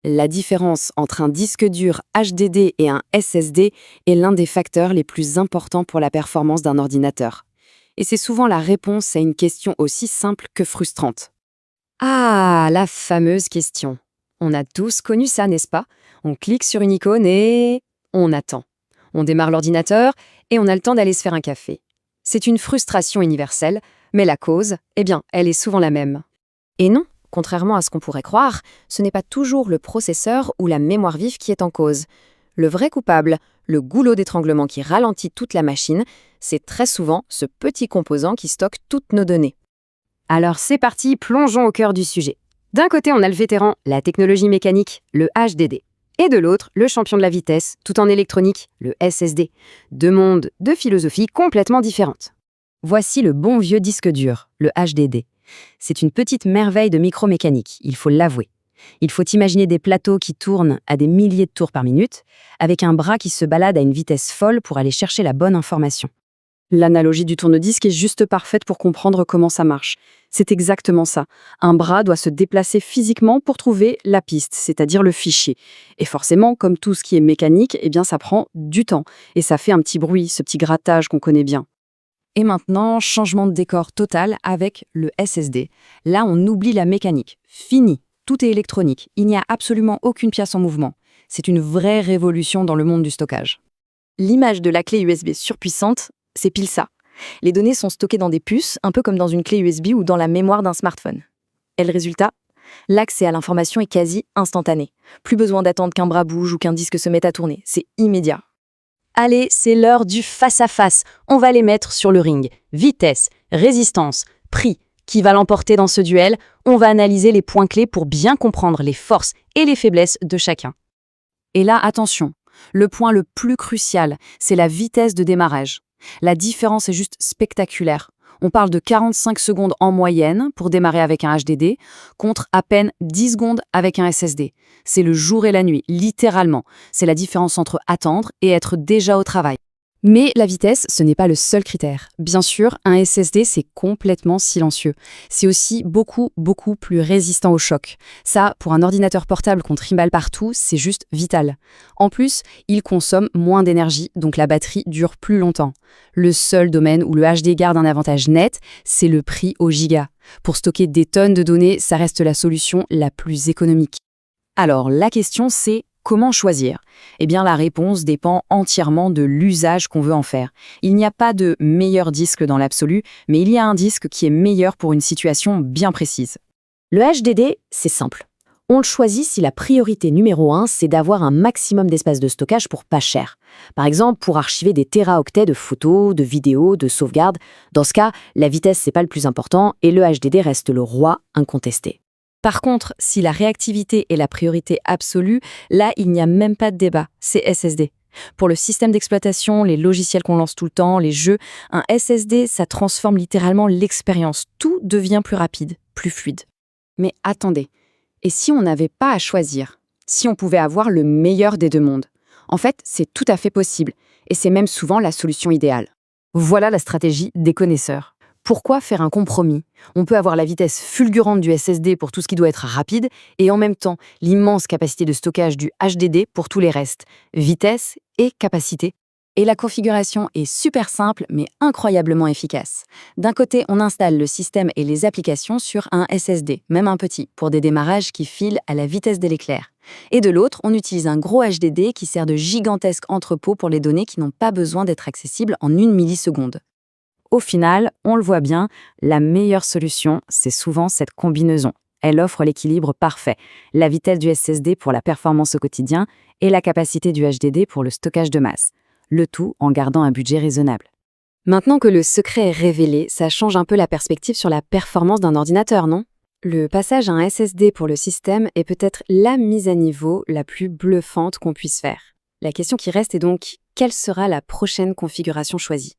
La différence entre un disque dur HDD et un SSD est l'un des facteurs les plus importants pour la performance d'un ordinateur. Et c'est souvent la réponse à une question aussi simple que frustrante. Ah, la fameuse question. On a tous connu ça, n'est-ce pas? On clique sur une icône et on attend. On démarre l'ordinateur et on a le temps d'aller se faire un café. C'est une frustration universelle, mais la cause, eh bien, elle est souvent la même. Et non, contrairement à ce qu'on pourrait croire, ce n'est pas toujours le processeur ou la mémoire vive qui est en cause. Le vrai coupable, le goulot d'étranglement qui ralentit toute la machine, c'est très souvent ce petit composant qui stocke toutes nos données. Alors c'est parti, plongeons au cœur du sujet. D'un côté, on a le vétéran, la technologie mécanique, le HDD. Et de l'autre, le champion de la vitesse, tout en électronique, le SSD. Deux mondes, deux philosophies complètement différentes. Voici le bon vieux disque dur, le HDD. C'est une petite merveille de micromécanique, il faut l'avouer. Il faut imaginer des plateaux qui tournent à des milliers de tours par minute, avec un bras qui se balade à une vitesse folle pour aller chercher la bonne information. L'analogie du tourne-disque est juste parfaite pour comprendre comment ça marche. C'est exactement ça. Un bras doit se déplacer physiquement pour trouver la piste, c'est-à-dire le fichier. Et forcément, comme tout ce qui est mécanique, eh bien ça prend du temps. Et ça fait un petit bruit, ce petit grattage qu'on connaît bien. Et maintenant, changement de décor total avec le SSD. Là, on oublie la mécanique. Fini. Tout est électronique. Il n'y a absolument aucune pièce en mouvement. C'est une vraie révolution dans le monde du stockage. L'image de la clé USB surpuissante, c'est pile ça. Les données sont stockées dans des puces, un peu comme dans une clé USB ou dans la mémoire d'un smartphone. Et le résultat? L'accès à l'information est quasi instantané. Plus besoin d'attendre qu'un bras bouge ou qu'un disque se mette à tourner. C'est immédiat. Allez, c'est l'heure du face-à-face. On va les mettre sur le ring. Vitesse, résistance, prix. Qui va l'emporter dans ce duel? On va analyser les points clés pour bien comprendre les forces et les faiblesses de chacun. Et là, attention, le point le plus crucial, c'est la vitesse de démarrage. La différence est juste spectaculaire. On parle de 45 secondes en moyenne pour démarrer avec un HDD, contre à peine 10 secondes avec un SSD. C'est le jour et la nuit, littéralement. C'est la différence entre attendre et être déjà au travail. Mais la vitesse, ce n'est pas le seul critère. Bien sûr, un SSD, c'est complètement silencieux. C'est aussi beaucoup plus résistant au choc. Ça, pour un ordinateur portable qu'on trimballe partout, c'est juste vital. En plus, il consomme moins d'énergie, donc la batterie dure plus longtemps. Le seul domaine où le HD garde un avantage net, c'est le prix au giga. Pour stocker des tonnes de données, ça reste la solution la plus économique. Alors, la question, c'est comment choisir? Eh bien, la réponse dépend entièrement de l'usage qu'on veut en faire. Il n'y a pas de meilleur disque dans l'absolu, mais il y a un disque qui est meilleur pour une situation bien précise. Le HDD, c'est simple. On le choisit si la priorité numéro 1, c'est d'avoir un maximum d'espace de stockage pour pas cher. Par exemple, pour archiver des téraoctets de photos, de vidéos, de sauvegardes. Dans ce cas, la vitesse, c'est pas le plus important et le HDD reste le roi incontesté. Par contre, si la réactivité est la priorité absolue, là, il n'y a même pas de débat, c'est SSD. Pour le système d'exploitation, les logiciels qu'on lance tout le temps, les jeux, un SSD, ça transforme littéralement l'expérience. Tout devient plus rapide, plus fluide. Mais attendez, et si on n'avait pas à choisir? Si on pouvait avoir le meilleur des deux mondes? En fait, c'est tout à fait possible, et c'est même souvent la solution idéale. Voilà la stratégie des connaisseurs. Pourquoi faire un compromis? On peut avoir la vitesse fulgurante du SSD pour tout ce qui doit être rapide et en même temps l'immense capacité de stockage du HDD pour tous les restes, vitesse et capacité. Et la configuration est super simple mais incroyablement efficace. D'un côté, on installe le système et les applications sur un SSD, même un petit, pour des démarrages qui filent à la vitesse de l'éclair. Et de l'autre, on utilise un gros HDD qui sert de gigantesque entrepôt pour les données qui n'ont pas besoin d'être accessibles en 1 milliseconde. Au final, on le voit bien, la meilleure solution, c'est souvent cette combinaison. Elle offre l'équilibre parfait, la vitesse du SSD pour la performance au quotidien et la capacité du HDD pour le stockage de masse. Le tout en gardant un budget raisonnable. Maintenant que le secret est révélé, ça change un peu la perspective sur la performance d'un ordinateur, non? Le passage à un SSD pour le système est peut-être la mise à niveau la plus bluffante qu'on puisse faire. La question qui reste est donc, quelle sera la prochaine configuration choisie?